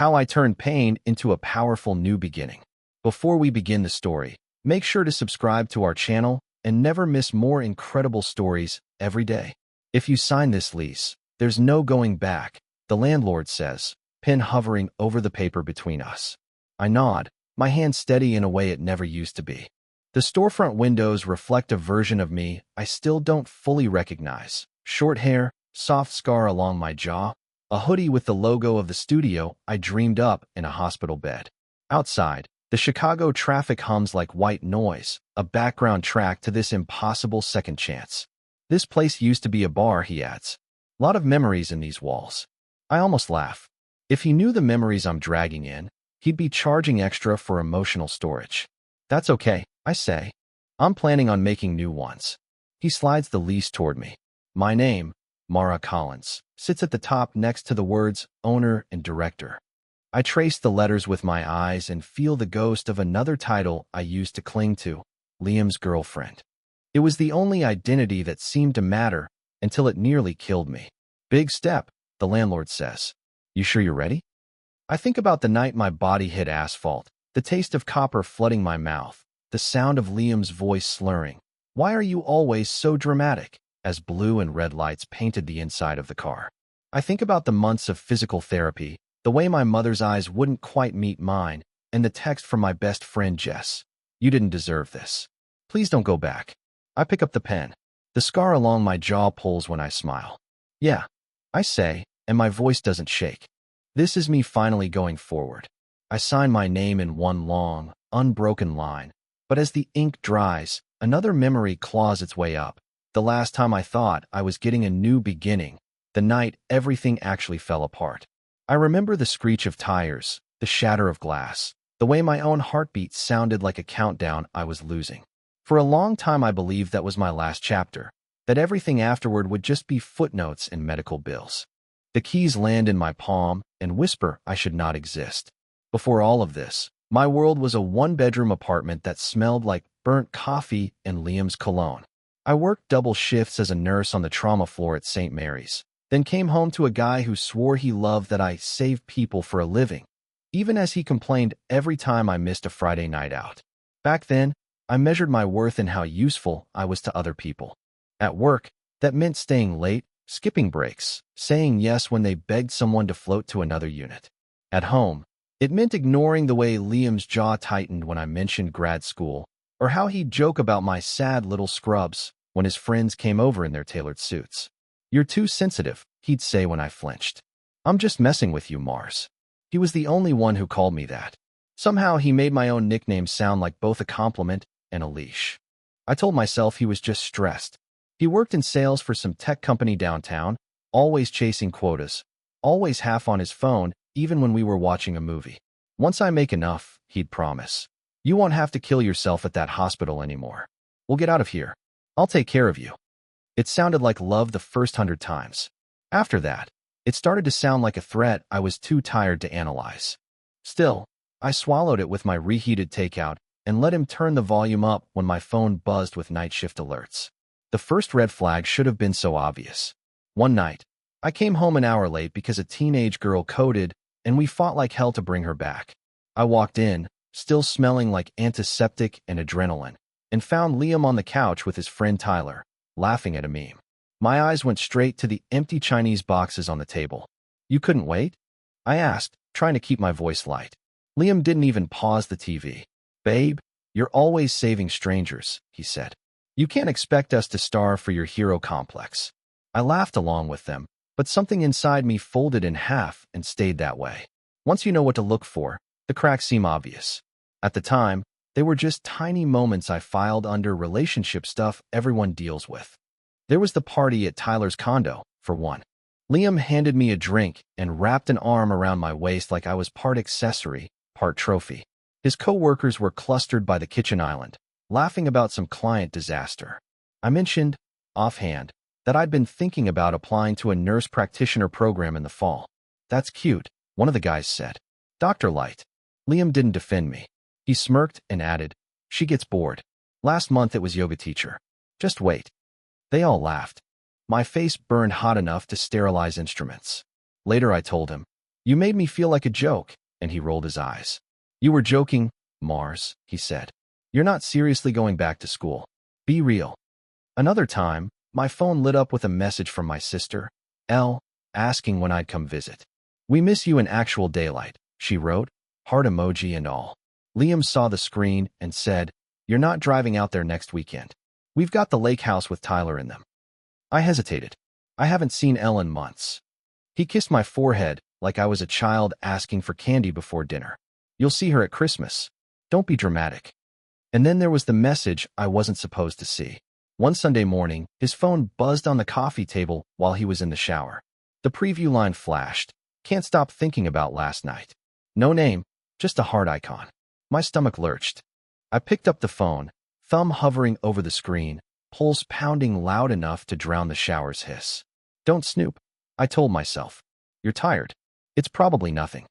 how I turned pain into a powerful new beginning. Before we begin the story, make sure to subscribe to our channel and never miss more incredible stories every day. If you sign this lease, there's no going back, the landlord says, pen hovering over the paper between us. I nod, my hand steady in a way it never used to be. The storefront windows reflect a version of me I still don't fully recognize. Short hair, soft scar along my jaw, a hoodie with the logo of the studio I dreamed up in a hospital bed. Outside, the Chicago traffic hums like white noise, a background track to this impossible second chance. This place used to be a bar, he adds. Lot of memories in these walls. I almost laugh. If he knew the memories I'm dragging in, he'd be charging extra for emotional storage. That's okay, I say. I'm planning on making new ones. He slides the lease toward me. My name, Mara Collins, sits at the top next to the words owner and director. I trace the letters with my eyes and feel the ghost of another title I used to cling to, Liam's girlfriend. It was the only identity that seemed to matter until it nearly killed me. Big step, the landlord says. You sure you're ready? I think about the night my body hit asphalt, the taste of copper flooding my mouth, the sound of Liam's voice slurring. Why are you always so dramatic? As blue and red lights painted the inside of the car. I think about the months of physical therapy, the way my mother's eyes wouldn't quite meet mine, and the text from my best friend Jess. You didn't deserve this. Please don't go back. I pick up the pen. The scar along my jaw pulls when I smile. Yeah, I say, and my voice doesn't shake. This is me finally going forward. I sign my name in one long, unbroken line, but as the ink dries, another memory claws its way up. The last time I thought I was getting a new beginning, the night everything actually fell apart. I remember the screech of tires, the shatter of glass, the way my own heartbeat sounded like a countdown I was losing. For a long time I believed that was my last chapter, that everything afterward would just be footnotes and medical bills. The keys land in my palm and whisper I should not exist. Before all of this, my world was a one-bedroom apartment that smelled like burnt coffee and Liam's cologne. I worked double shifts as a nurse on the trauma floor at St. Mary's, then came home to a guy who swore he loved that I saved people for a living, even as he complained every time I missed a Friday night out. Back then, I measured my worth in how useful I was to other people. At work, that meant staying late, skipping breaks, saying yes when they begged someone to float to another unit. At home, it meant ignoring the way Liam's jaw tightened when I mentioned grad school, or how he'd joke about my sad little scrubs when his friends came over in their tailored suits. You're too sensitive, he'd say when I flinched. I'm just messing with you, Mars. He was the only one who called me that. Somehow he made my own nickname sound like both a compliment and a leash. I told myself he was just stressed. He worked in sales for some tech company downtown, always chasing quotas, always half on his phone, even when we were watching a movie. Once I make enough, he'd promise. You won't have to kill yourself at that hospital anymore. We'll get out of here. I'll take care of you. It sounded like love the first 100 times. After that, it started to sound like a threat I was too tired to analyze. Still, I swallowed it with my reheated takeout and let him turn the volume up when my phone buzzed with night shift alerts. The first red flag should have been so obvious. One night, I came home an hour late because a teenage girl coded, and we fought like hell to bring her back. I walked in, still smelling like antiseptic and adrenaline, and found Liam on the couch with his friend Tyler, laughing at a meme. My eyes went straight to the empty Chinese boxes on the table. You couldn't wait? I asked, trying to keep my voice light. Liam didn't even pause the TV. Babe, you're always saving strangers, he said. You can't expect us to starve for your hero complex. I laughed along with them, but something inside me folded in half and stayed that way. Once you know what to look for, the cracks seem obvious. At the time, they were just tiny moments I filed under relationship stuff everyone deals with. There was the party at Tyler's condo, for one. Liam handed me a drink and wrapped an arm around my waist like I was part accessory, part trophy. His co-workers were clustered by the kitchen island, laughing about some client disaster. I mentioned, offhand, that I'd been thinking about applying to a nurse practitioner program in the fall. That's cute, one of the guys said. Dr. Light. Liam didn't defend me. He smirked and added, she gets bored. Last month it was yoga teacher. Just wait. They all laughed. My face burned hot enough to sterilize instruments. Later I told him, You made me feel like a joke, and he rolled his eyes. You were joking, Mars, he said. You're not seriously going back to school. Be real. Another time, my phone lit up with a message from my sister, Elle, asking when I'd come visit. We miss you in actual daylight, she wrote, heart emoji and all. Liam saw the screen and said, You're not driving out there next weekend. We've got the lake house with Tyler in them. I hesitated. I haven't seen Elle in months. He kissed my forehead like I was a child asking for candy before dinner. You'll see her at Christmas. Don't be dramatic. And then there was the message I wasn't supposed to see. One Sunday morning, his phone buzzed on the coffee table while he was in the shower. The preview line flashed. Can't stop thinking about last night. No name, just a heart icon. My stomach lurched. I picked up the phone, thumb hovering over the screen, pulse pounding loud enough to drown the shower's hiss. Don't snoop, I told myself. You're tired. It's probably nothing.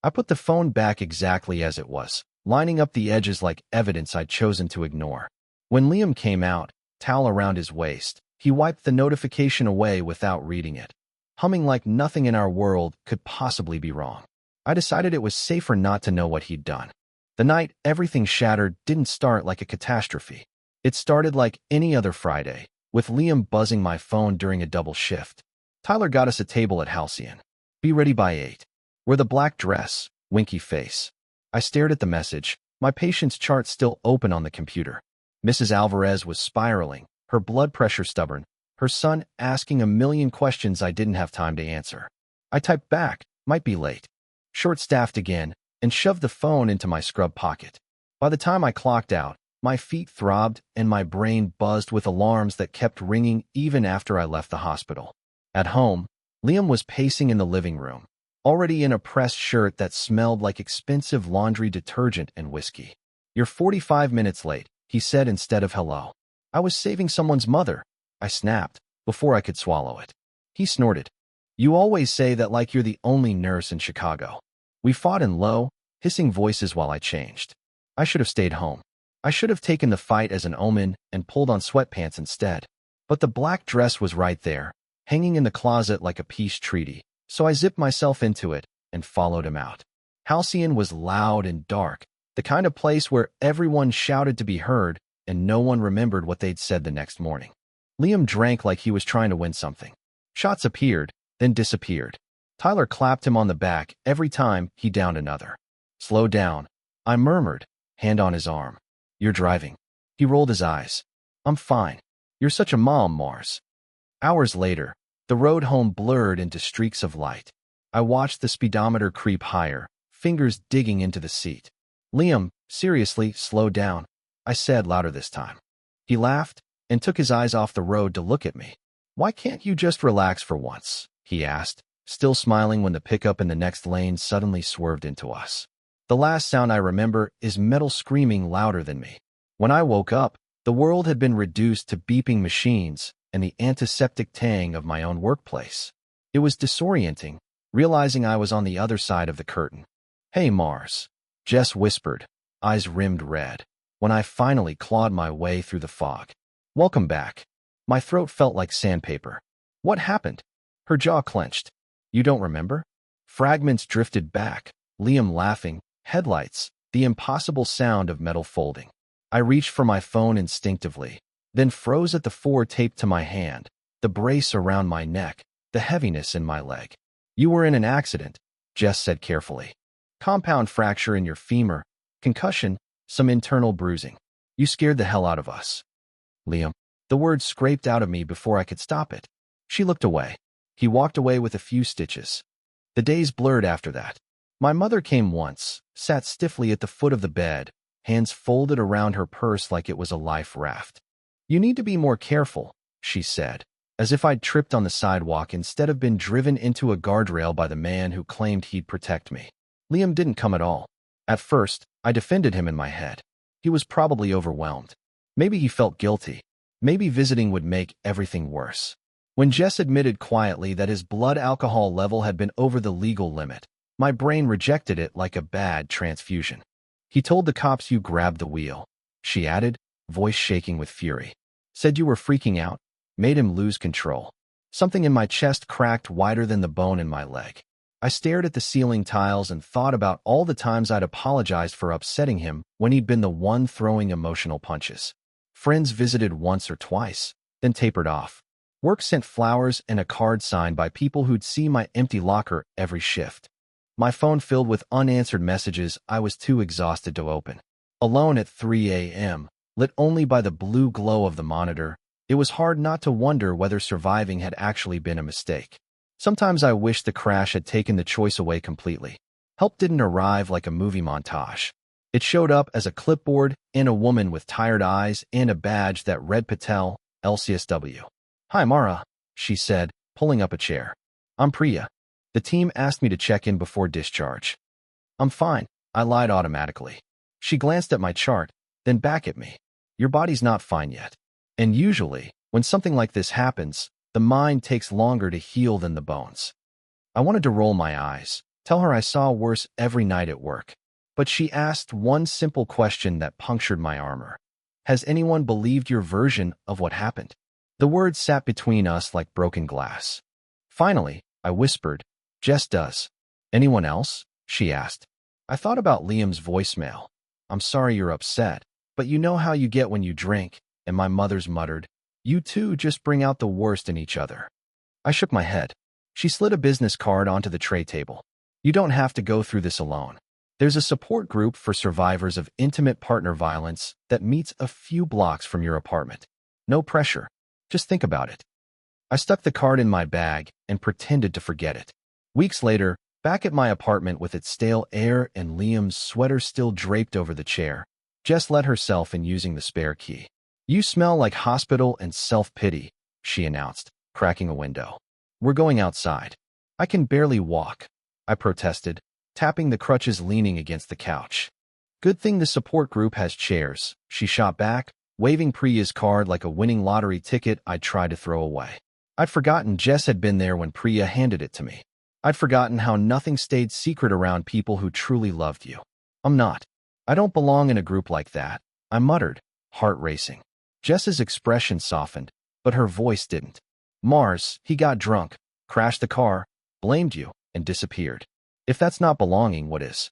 I put the phone back exactly as it was, lining up the edges like evidence I'd chosen to ignore. When Liam came out, towel around his waist, he wiped the notification away without reading it, humming like nothing in our world could possibly be wrong. I decided it was safer not to know what he'd done. The night everything shattered didn't start like a catastrophe. It started like any other Friday, with Liam buzzing my phone during a double shift. Tyler got us a table at Halcyon. Be ready by 8. Wear the black dress, winky face. I stared at the message, my patient's chart still open on the computer. Mrs. Alvarez was spiraling, her blood pressure stubborn, her son asking a million questions I didn't have time to answer. I typed back, might be late. Short-staffed again, and shoved the phone into my scrub pocket. By the time I clocked out, my feet throbbed and my brain buzzed with alarms that kept ringing even after I left the hospital. At home, Liam was pacing in the living room, already in a pressed shirt that smelled like expensive laundry detergent and whiskey. You're 45 minutes late, he said instead of hello. I was saving someone's mother, I snapped, before I could swallow it. He snorted. You always say that like you're the only nurse in Chicago. We fought in low, hissing voices while I changed. I should have stayed home. I should have taken the fight as an omen and pulled on sweatpants instead. But the black dress was right there, hanging in the closet like a peace treaty, so I zipped myself into it and followed him out. Halcyon was loud and dark, the kind of place where everyone shouted to be heard and no one remembered what they'd said the next morning. Liam drank like he was trying to win something. Shots appeared, then disappeared. Tyler clapped him on the back every time he downed another. Slow down, I murmured, hand on his arm. You're driving. He rolled his eyes. I'm fine. You're such a mom, Mars. Hours later, the road home blurred into streaks of light. I watched the speedometer creep higher, fingers digging into the seat. Liam, seriously, slow down, I said louder this time. He laughed and took his eyes off the road to look at me. Why can't you just relax for once? He asked, still smiling when the pickup in the next lane suddenly swerved into us. The last sound I remember is metal screaming louder than me. When I woke up, the world had been reduced to beeping machines and the antiseptic tang of my own workplace. It was disorienting, realizing I was on the other side of the curtain. Hey, Mars, Jess whispered, eyes rimmed red, when I finally clawed my way through the fog. Welcome back. My throat felt like sandpaper. What happened? Her jaw clenched. You don't remember? Fragments drifted back, Liam laughing, headlights, the impossible sound of metal folding. I reached for my phone instinctively, then froze at the 4 taped to my hand, the brace around my neck, the heaviness in my leg. You were in an accident, Jess said carefully. Compound fracture in your femur, concussion, some internal bruising. You scared the hell out of us. Liam. The words scraped out of me before I could stop it. She looked away. He walked away with a few stitches. The days blurred after that. My mother came once, sat stiffly at the foot of the bed, hands folded around her purse like it was a life raft. You need to be more careful, she said, as if I'd tripped on the sidewalk instead of been driven into a guardrail by the man who claimed he'd protect me. Liam didn't come at all. At first, I defended him in my head. He was probably overwhelmed. Maybe he felt guilty. Maybe visiting would make everything worse. When Jess admitted quietly that his blood alcohol level had been over the legal limit, my brain rejected it like a bad transfusion. He told the cops you grabbed the wheel, she added, voice shaking with fury. Said you were freaking out, made him lose control. Something in my chest cracked wider than the bone in my leg. I stared at the ceiling tiles and thought about all the times I'd apologized for upsetting him when he'd been the one throwing emotional punches. Friends visited once or twice, then tapered off. Work sent flowers and a card signed by people who'd see my empty locker every shift. My phone filled with unanswered messages I was too exhausted to open. Alone at 3 a.m., lit only by the blue glow of the monitor, it was hard not to wonder whether surviving had actually been a mistake. Sometimes I wished the crash had taken the choice away completely. Help didn't arrive like a movie montage. It showed up as a clipboard and a woman with tired eyes and a badge that read Patel, LCSW. "Hi, Mara," she said, pulling up a chair. "I'm Priya. The team asked me to check in before discharge." "I'm fine," I lied automatically. She glanced at my chart, then back at me. "Your body's not fine yet." And usually, when something like this happens, the mind takes longer to heal than the bones. I wanted to roll my eyes, tell her I saw worse every night at work. But she asked one simple question that punctured my armor. "Has anyone believed your version of what happened?" The words sat between us like broken glass. Finally, I whispered, "Jess does." "Anyone else?" she asked. I thought about Liam's voicemail. "I'm sorry you're upset, but you know how you get when you drink," and my mother's muttered, "You two just bring out the worst in each other." I shook my head. She slid a business card onto the tray table. "You don't have to go through this alone. There's a support group for survivors of intimate partner violence that meets a few blocks from your apartment. No pressure. Just think about it." I stuck the card in my bag and pretended to forget it. Weeks later, back at my apartment with its stale air and Liam's sweater still draped over the chair, Jess let herself in using the spare key. "You smell like hospital and self-pity," she announced, cracking a window. "We're going outside." "I can barely walk," I protested, tapping the crutches leaning against the couch. "Good thing the support group has chairs," she shot back, waving Priya's card like a winning lottery ticket I'd tried to throw away. I'd forgotten Jess had been there when Priya handed it to me. I'd forgotten how nothing stayed secret around people who truly loved you. "I'm not. I don't belong in a group like that," I muttered, heart racing. Jess's expression softened, but her voice didn't. "Mars, he got drunk, crashed the car, blamed you, and disappeared. If that's not belonging, what is?"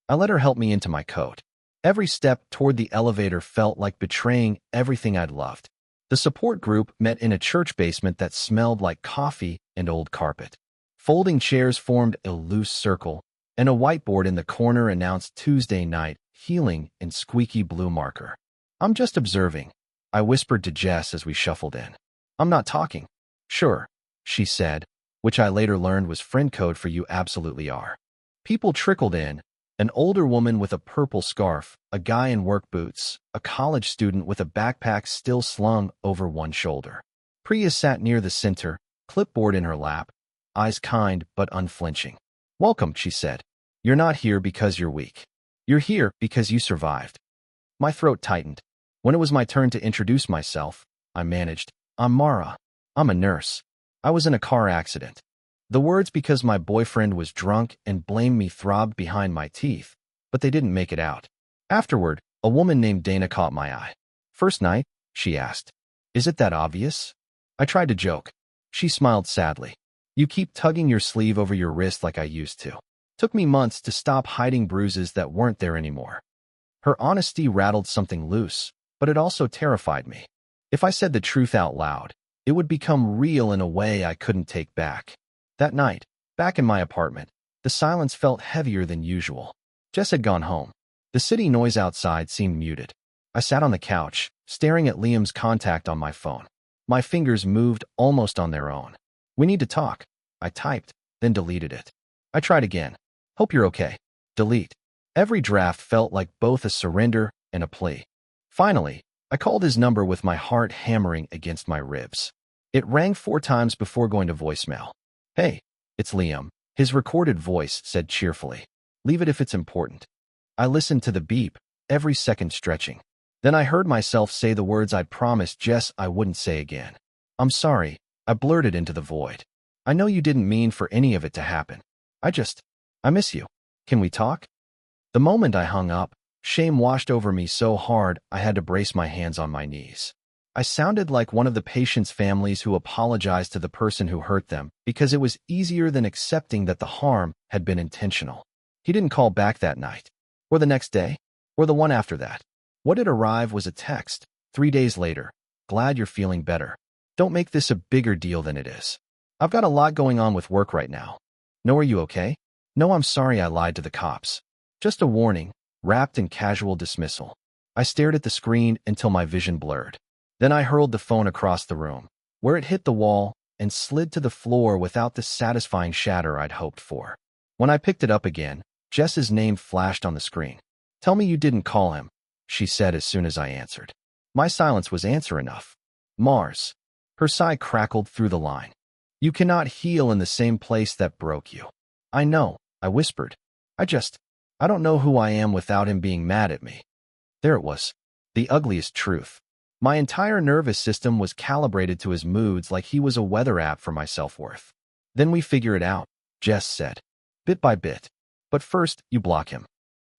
I let her help me into my coat. Every step toward the elevator felt like betraying everything I'd loved. The support group met in a church basement that smelled like coffee and old carpet. Folding chairs formed a loose circle, and a whiteboard in the corner announced Tuesday night healing in squeaky blue marker. "I'm just observing," I whispered to Jess as we shuffled in. "I'm not talking." "Sure," she said, which I later learned was friend code for "you absolutely are." People trickled in, an older woman with a purple scarf, a guy in work boots, a college student with a backpack still slung over one shoulder. Priya sat near the center, clipboard in her lap, eyes kind but unflinching. "Welcome," she said. "You're not here because you're weak. You're here because you survived." My throat tightened. When it was my turn to introduce myself, I managed, "I'm Mara. I'm a nurse. I was in a car accident." The words "because my boyfriend was drunk and blamed me" throbbed behind my teeth, but they didn't make it out. Afterward, a woman named Dana caught my eye. "First night?" she asked. "Is it that obvious?" I tried to joke. She smiled sadly. "You keep tugging your sleeve over your wrist like I used to. Took me months to stop hiding bruises that weren't there anymore." Her honesty rattled something loose, but it also terrified me. If I said the truth out loud, it would become real in a way I couldn't take back. That night, back in my apartment, the silence felt heavier than usual. Jess had gone home. The city noise outside seemed muted. I sat on the couch, staring at Liam's contact on my phone. My fingers moved almost on their own. "We need to talk," I typed, then deleted it. I tried again. "Hope you're okay." Delete. Every draft felt like both a surrender and a plea. Finally, I called his number with my heart hammering against my ribs. It rang 4 times before going to voicemail. "Hey, it's Liam," his recorded voice said cheerfully. "Leave it if it's important." I listened to the beep, every second stretching. Then I heard myself say the words I'd promised Jess I wouldn't say again. "I'm sorry," I blurted into the void. "I know you didn't mean for any of it to happen. I miss you. Can we talk?" The moment I hung up, shame washed over me so hard I had to brace my hands on my knees. I sounded like one of the patient's families who apologized to the person who hurt them because it was easier than accepting that the harm had been intentional. He didn't call back that night, or the next day, or the one after that. What did arrive was a text, 3 days later. Glad you're feeling better. Don't make this a bigger deal than it is. I've got a lot going on with work right now. No, are you okay? No, I'm sorry I lied to the cops. Just a warning, wrapped in casual dismissal. I stared at the screen until my vision blurred. Then I hurled the phone across the room, where it hit the wall and slid to the floor without the satisfying shatter I'd hoped for. When I picked it up again, Jess's name flashed on the screen. Tell me you didn't call him, she said as soon as I answered. My silence was answer enough. Mars. Her sigh crackled through the line. You cannot heal in the same place that broke you. I know, I whispered. I don't know who I am without him being mad at me. There it was. The ugliest truth. My entire nervous system was calibrated to his moods like he was a weather app for my self-worth. Then we figure it out, Jess said. Bit by bit. But first, you block him.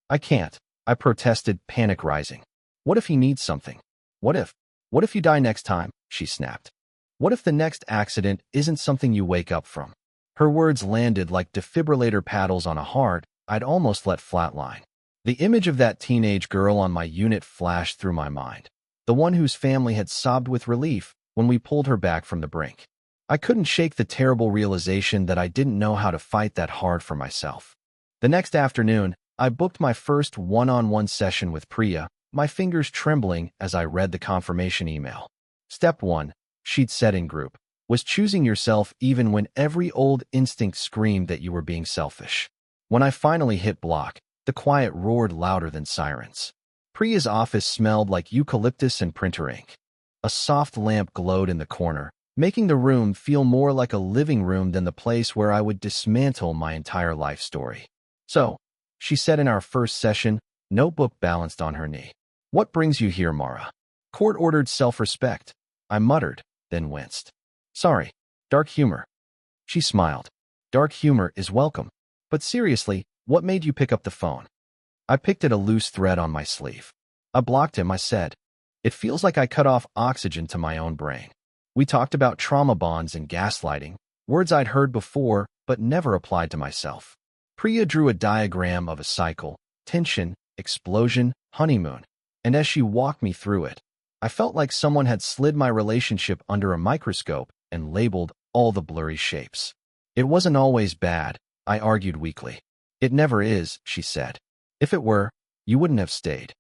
I can't, I protested, panic rising. What if he needs something? What if you die next time? She snapped. What if the next accident isn't something you wake up from? Her words landed like defibrillator paddles on a heart I'd almost let flatline. The image of that teenage girl on my unit flashed through my mind. The one whose family had sobbed with relief when we pulled her back from the brink. I couldn't shake the terrible realization that I didn't know how to fight that hard for myself. The next afternoon, I booked my first one-on-one session with Priya, my fingers trembling as I read the confirmation email. Step 1, she'd said in group, was choosing yourself even when every old instinct screamed that you were being selfish. When I finally hit block, the quiet roared louder than sirens. Priya's office smelled like eucalyptus and printer ink. A soft lamp glowed in the corner, making the room feel more like a living room than the place where I would dismantle my entire life story. So, she said in our first session, notebook balanced on her knee. What brings you here, Mara? Court-ordered self-respect. I muttered, then winced. Sorry, dark humor. She smiled. Dark humor is welcome. But seriously, what made you pick up the phone? I picked at a loose thread on my sleeve. I blocked him, I said. It feels like I cut off oxygen to my own brain. We talked about trauma bonds and gaslighting, words I'd heard before but never applied to myself. Priya drew a diagram of a cycle, tension, explosion, honeymoon, and as she walked me through it, I felt like someone had slid my relationship under a microscope and labeled all the blurry shapes. It wasn't always bad, I argued weakly. It never is, she said. If it were, you wouldn't have stayed.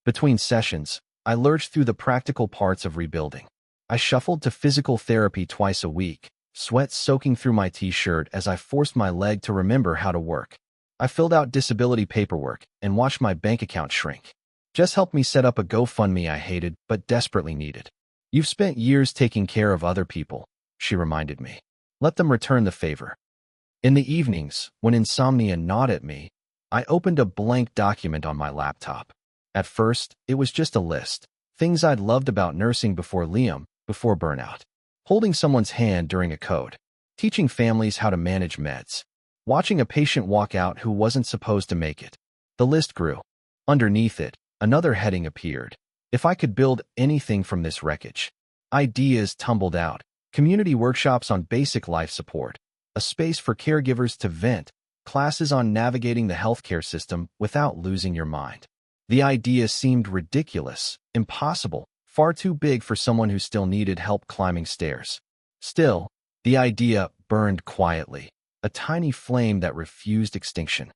Between sessions, I lurched through the practical parts of rebuilding. I shuffled to physical therapy twice a week, sweat soaking through my t-shirt as I forced my leg to remember how to work. I filled out disability paperwork and watched my bank account shrink. Jess helped me set up a GoFundMe I hated but desperately needed. You've spent years taking care of other people, she reminded me. Let them return the favor. In the evenings, when insomnia gnawed at me, I opened a blank document on my laptop. At first, it was just a list, things I'd loved about nursing before Liam, before burnout. Holding someone's hand during a code, teaching families how to manage meds, watching a patient walk out who wasn't supposed to make it. The list grew. Underneath it, another heading appeared. If I could build anything from this wreckage. Ideas tumbled out, community workshops on basic life support, a space for caregivers to vent, classes on navigating the healthcare system without losing your mind. The idea seemed ridiculous, impossible, far too big for someone who still needed help climbing stairs. Still, the idea burned quietly, a tiny flame that refused extinction.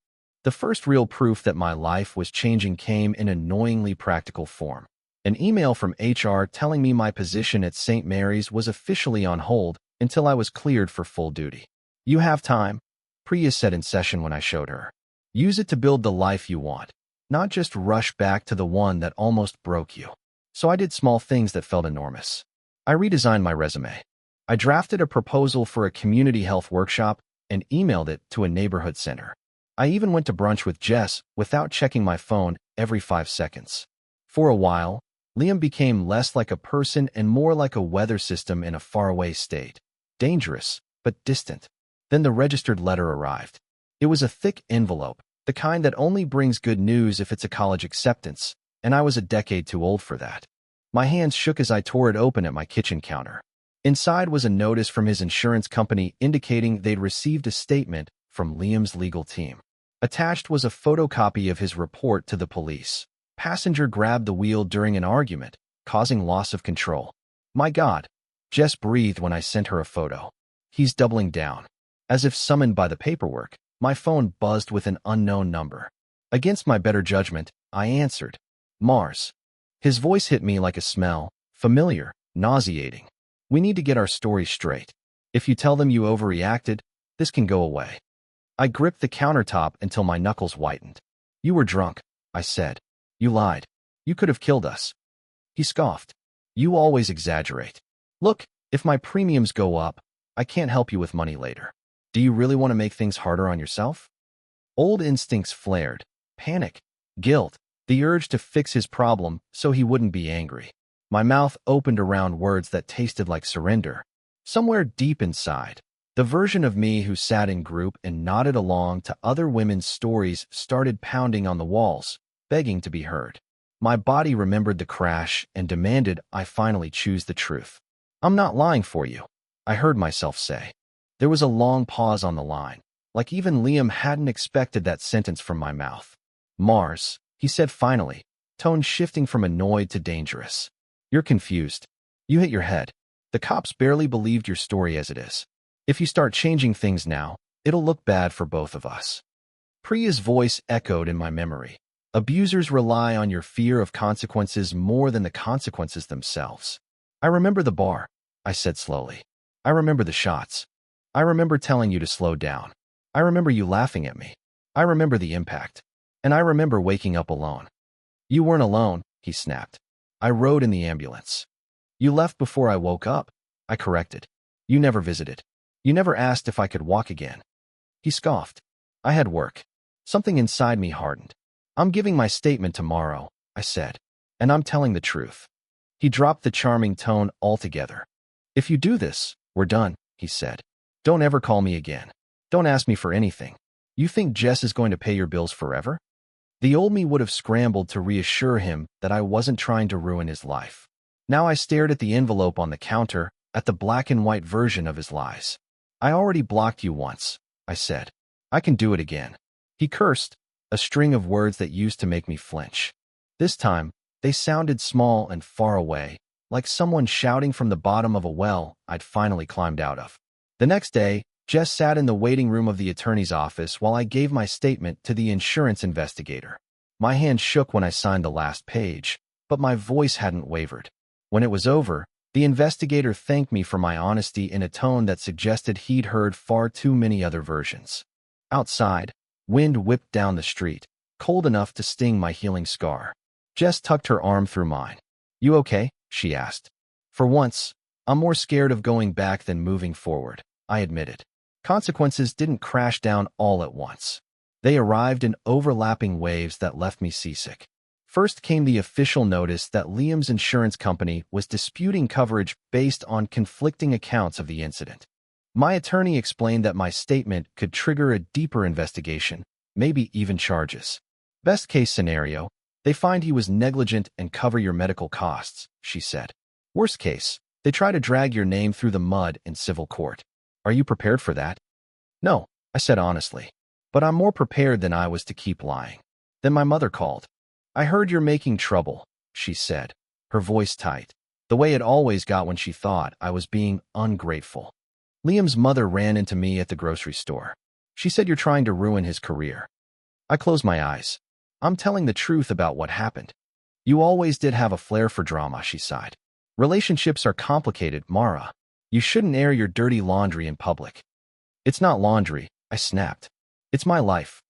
The first real proof that my life was changing came in annoyingly practical form. An email from HR telling me my position at St. Mary's was officially on hold until I was cleared for full duty. You have time, Priya said in session when I showed her. Use it to build the life you want, not just rush back to the one that almost broke you. So I did small things that felt enormous. I redesigned my resume. I drafted a proposal for a community health workshop and emailed it to a neighborhood center. I even went to brunch with Jess without checking my phone every 5 seconds. For a while, Liam became less like a person and more like a weather system in a faraway state. Dangerous, but distant. Then the registered letter arrived. It was a thick envelope, the kind that only brings good news if it's a college acceptance, and I was a decade too old for that. My hands shook as I tore it open at my kitchen counter. Inside was a notice from his insurance company indicating they'd received a statement from Liam's legal team. Attached was a photocopy of his report to the police. Passenger grabbed the wheel during an argument, causing loss of control. My God, Jess breathed when I sent her a photo. He's doubling down. As if summoned by the paperwork, my phone buzzed with an unknown number. Against my better judgment, I answered. Mars. His voice hit me like a smell, familiar, nauseating. We need to get our story straight. If you tell them you overreacted, this can go away. I gripped the countertop until my knuckles whitened. You were drunk, I said. You lied. You could have killed us. He scoffed. You always exaggerate. Look, if my premiums go up, I can't help you with money later. Do you really want to make things harder on yourself? Old instincts flared. Panic, guilt, the urge to fix his problem so he wouldn't be angry. My mouth opened around words that tasted like surrender. Somewhere deep inside, the version of me who sat in group and nodded along to other women's stories started pounding on the walls, begging to be heard. My body remembered the crash and demanded I finally choose the truth. I'm not lying for you, I heard myself say. There was a long pause on the line, like even Liam hadn't expected that sentence from my mouth. Mars, he said finally, tone shifting from annoyed to dangerous. You're confused. You hit your head. The cops barely believed your story as it is. If you start changing things now, it'll look bad for both of us. Priya's voice echoed in my memory. Abusers rely on your fear of consequences more than the consequences themselves. I remember the bar, I said slowly. I remember the shots. I remember telling you to slow down. I remember you laughing at me. I remember the impact. And I remember waking up alone. You weren't alone, he snapped. I rode in the ambulance. You left before I woke up, I corrected. You never visited. You never asked if I could walk again. He scoffed. I had work. Something inside me hardened. I'm giving my statement tomorrow, I said. And I'm telling the truth. He dropped the charming tone altogether. If you do this, we're done, he said. Don't ever call me again. Don't ask me for anything. You think Jess is going to pay your bills forever? The old me would have scrambled to reassure him that I wasn't trying to ruin his life. Now I stared at the envelope on the counter, at the black and white version of his lies. I already blocked you once, I said. I can do it again. He cursed, a string of words that used to make me flinch. This time, they sounded small and far away, like someone shouting from the bottom of a well I'd finally climbed out of. The next day, Jess sat in the waiting room of the attorney's office while I gave my statement to the insurance investigator. My hand shook when I signed the last page, but my voice hadn't wavered. When it was over, the investigator thanked me for my honesty in a tone that suggested he'd heard far too many other versions. Outside, wind whipped down the street, cold enough to sting my healing scar. Jess tucked her arm through mine. You okay? She asked. For once, I'm more scared of going back than moving forward, I admitted. Consequences didn't crash down all at once. They arrived in overlapping waves that left me seasick. First came the official notice that Liam's insurance company was disputing coverage based on conflicting accounts of the incident. My attorney explained that my statement could trigger a deeper investigation, maybe even charges. Best case scenario, they find he was negligent and cover your medical costs, she said. Worst case, they try to drag your name through the mud in civil court. Are you prepared for that? No, I said honestly. But I'm more prepared than I was to keep lying. Then my mother called. I heard you're making trouble, she said, her voice tight, the way it always got when she thought I was being ungrateful. Liam's mother ran into me at the grocery store. She said you're trying to ruin his career. I closed my eyes. I'm telling the truth about what happened. You always did have a flair for drama, she sighed. Relationships are complicated, Mara. You shouldn't air your dirty laundry in public. It's not laundry, I snapped. It's my life.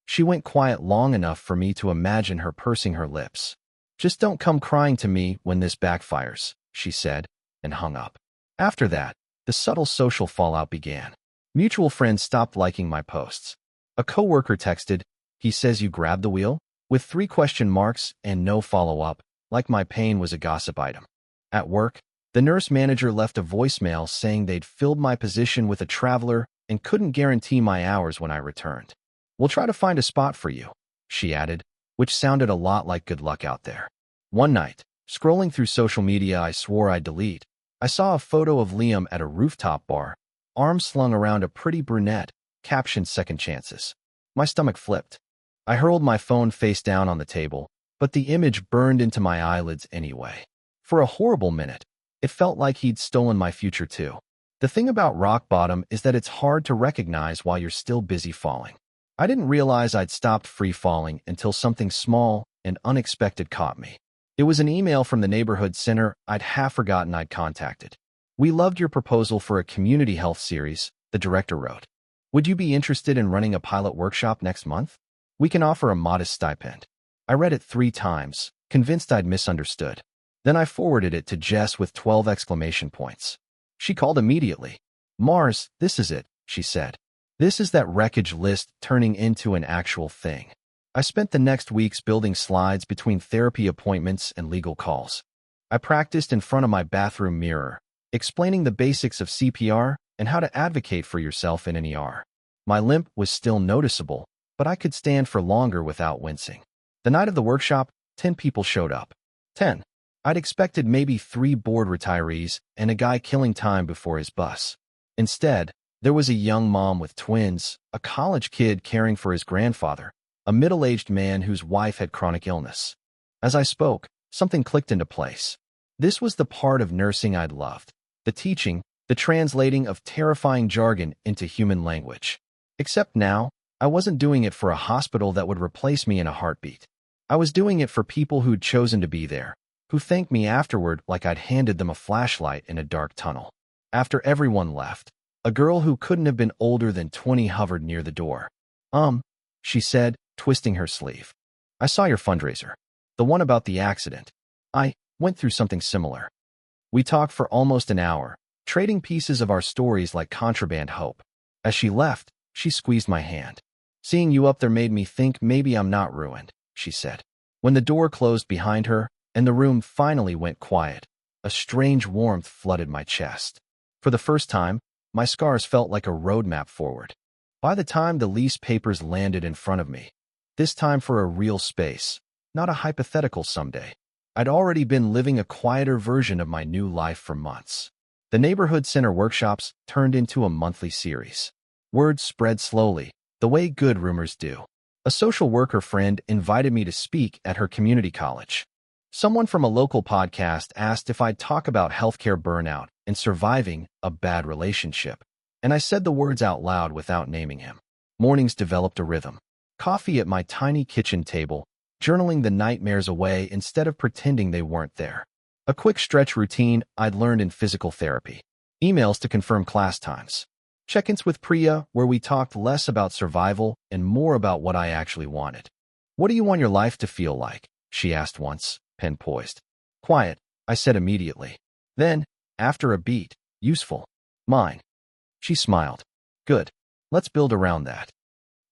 She went quiet long enough for me to imagine her pursing her lips. Just don't come crying to me when this backfires, she said, and hung up. After that, the subtle social fallout began. Mutual friends stopped liking my posts. A coworker texted, he says you grabbed the wheel? With 3 question marks and no follow-up, like my pain was a gossip item. At work, the nurse manager left a voicemail saying they'd filled my position with a traveler and couldn't guarantee my hours when I returned. We'll try to find a spot for you, she added, which sounded a lot like good luck out there. One night, Scrolling through social media I swore I'd delete, I saw a photo of Liam at a rooftop bar, arms slung around a pretty brunette, captioned second chances. My stomach flipped. I hurled my phone face down on the table, but the image burned into my eyelids anyway. For a horrible minute, it felt like he'd stolen my future too. The thing about rock bottom is that it's hard to recognize while you're still busy falling. I didn't realize I'd stopped free falling until something small and unexpected caught me. It was an email from the neighborhood center I'd half forgotten I'd contacted. "We loved your proposal for a community health series," the director wrote. "Would you be interested in running a pilot workshop next month? We can offer a modest stipend." I read it 3 times, convinced I'd misunderstood. Then I forwarded it to Jess with 12 exclamation points. She called immediately. "Mars, this is it," she said. "This is that wreckage list turning into an actual thing." I spent the next weeks building slides between therapy appointments and legal calls. I practiced in front of my bathroom mirror, explaining the basics of CPR and how to advocate for yourself in an ER. My limp was still noticeable, but I could stand for longer without wincing. The night of the workshop, 10 people showed up. 10. I'd expected maybe 3 bored retirees and a guy killing time before his bus. Instead, there was a young mom with twins, a college kid caring for his grandfather, a middle-aged man whose wife had chronic illness. As I spoke, something clicked into place. This was the part of nursing I'd loved. The teaching, the translating of terrifying jargon into human language. Except now, I wasn't doing it for a hospital that would replace me in a heartbeat. I was doing it for people who'd chosen to be there, who thanked me afterward like I'd handed them a flashlight in a dark tunnel. After everyone left, a girl who couldn't have been older than 20 hovered near the door. She said, twisting her sleeve. "I saw your fundraiser. The one about the accident. I went through something similar." We talked for almost an hour, trading pieces of our stories like contraband hope. As she left, she squeezed my hand. "Seeing you up there made me think maybe I'm not ruined," she said. When the door closed behind her and the room finally went quiet, a strange warmth flooded my chest. For the first time, my scars felt like a roadmap forward. By the time the lease papers landed in front of me, this time for a real space, not a hypothetical someday, I'd already been living a quieter version of my new life for months. The neighborhood center workshops turned into a monthly series. Word spread slowly, the way good rumors do. A social worker friend invited me to speak at her community college. Someone from a local podcast asked if I'd talk about healthcare burnout and surviving a bad relationship, and I said the words out loud without naming him. Mornings developed a rhythm. Coffee at my tiny kitchen table, journaling the nightmares away instead of pretending they weren't there. A quick stretch routine I'd learned in physical therapy. Emails to confirm class times. Check-ins with Priya, where we talked less about survival and more about what I actually wanted. "What do you want your life to feel like?" she asked once, pen poised. "Quiet," I said immediately. Then, after a beat, "Useful." "Mine." She smiled. "Good. Let's build around that."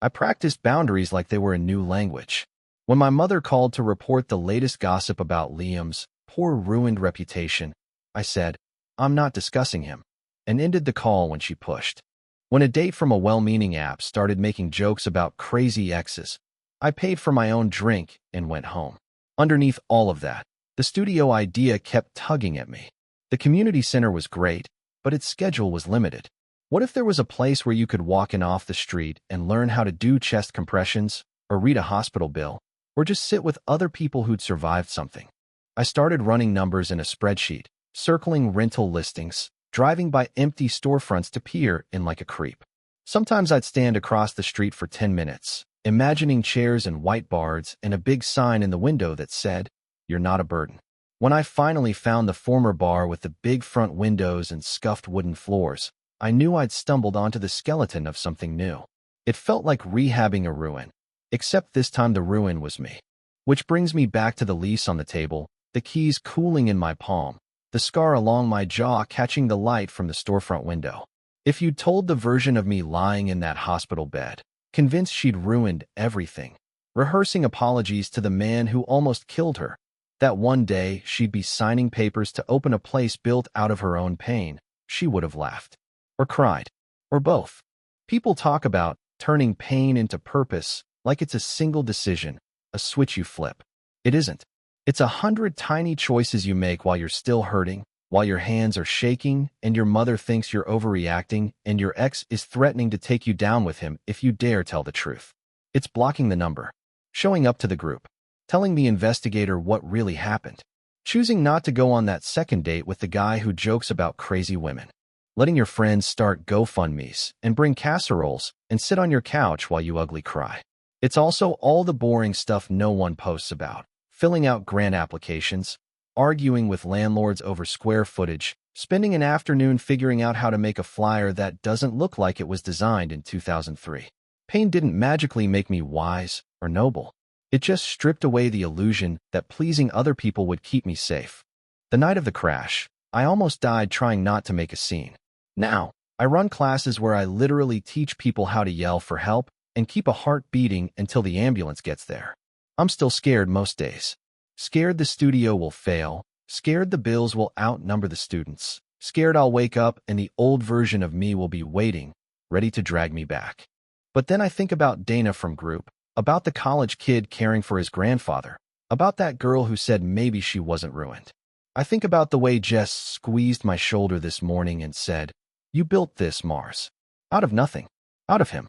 I practiced boundaries like they were a new language. When my mother called to report the latest gossip about Liam's poor ruined reputation, I said, "I'm not discussing him," and ended the call when she pushed. When a date from a well-meaning app started making jokes about crazy exes, I paid for my own drink and went home. Underneath all of that, the studio idea kept tugging at me. The community center was great, but its schedule was limited. What if there was a place where you could walk in off the street and learn how to do chest compressions, or read a hospital bill, or just sit with other people who'd survived something? I started running numbers in a spreadsheet, circling rental listings, driving by empty storefronts to peer in like a creep. Sometimes I'd stand across the street for 10 minutes, imagining chairs and whiteboards and a big sign in the window that said, "You're not a burden." When I finally found the former bar with the big front windows and scuffed wooden floors, I knew I'd stumbled onto the skeleton of something new. It felt like rehabbing a ruin, except this time the ruin was me. Which brings me back to the lease on the table, the keys cooling in my palm, the scar along my jaw catching the light from the storefront window. If you'd told the version of me lying in that hospital bed, convinced she'd ruined everything, rehearsing apologies to the man who almost killed her, that one day she'd be signing papers to open a place built out of her own pain, she would have laughed. Or cried. Or both. People talk about turning pain into purpose like it's a single decision, a switch you flip. It isn't. It's 100 tiny choices you make while you're still hurting, while your hands are shaking, and your mother thinks you're overreacting, and your ex is threatening to take you down with him if you dare tell the truth. It's blocking the number, showing up to the group, telling the investigator what really happened, choosing not to go on that second date with the guy who jokes about crazy women, letting your friends start GoFundMes and bring casseroles and sit on your couch while you ugly cry. It's also all the boring stuff no one posts about, filling out grant applications, arguing with landlords over square footage, spending an afternoon figuring out how to make a flyer that doesn't look like it was designed in 2003. Pain didn't magically make me wise or noble. It just stripped away the illusion that pleasing other people would keep me safe. The night of the crash, I almost died trying not to make a scene. Now, I run classes where I literally teach people how to yell for help and keep a heart beating until the ambulance gets there. I'm still scared most days. Scared the studio will fail, scared the bills will outnumber the students, scared I'll wake up and the old version of me will be waiting, ready to drag me back. But then I think about Dana from group, about the college kid caring for his grandfather, about that girl who said maybe she wasn't ruined. I think about the way Jess squeezed my shoulder this morning and said, "You built this, Mars." Out of nothing. Out of him.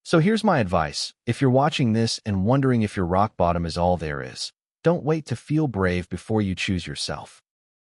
So here's my advice. If you're watching this and wondering if your rock bottom is all there is, don't wait to feel brave before you choose yourself.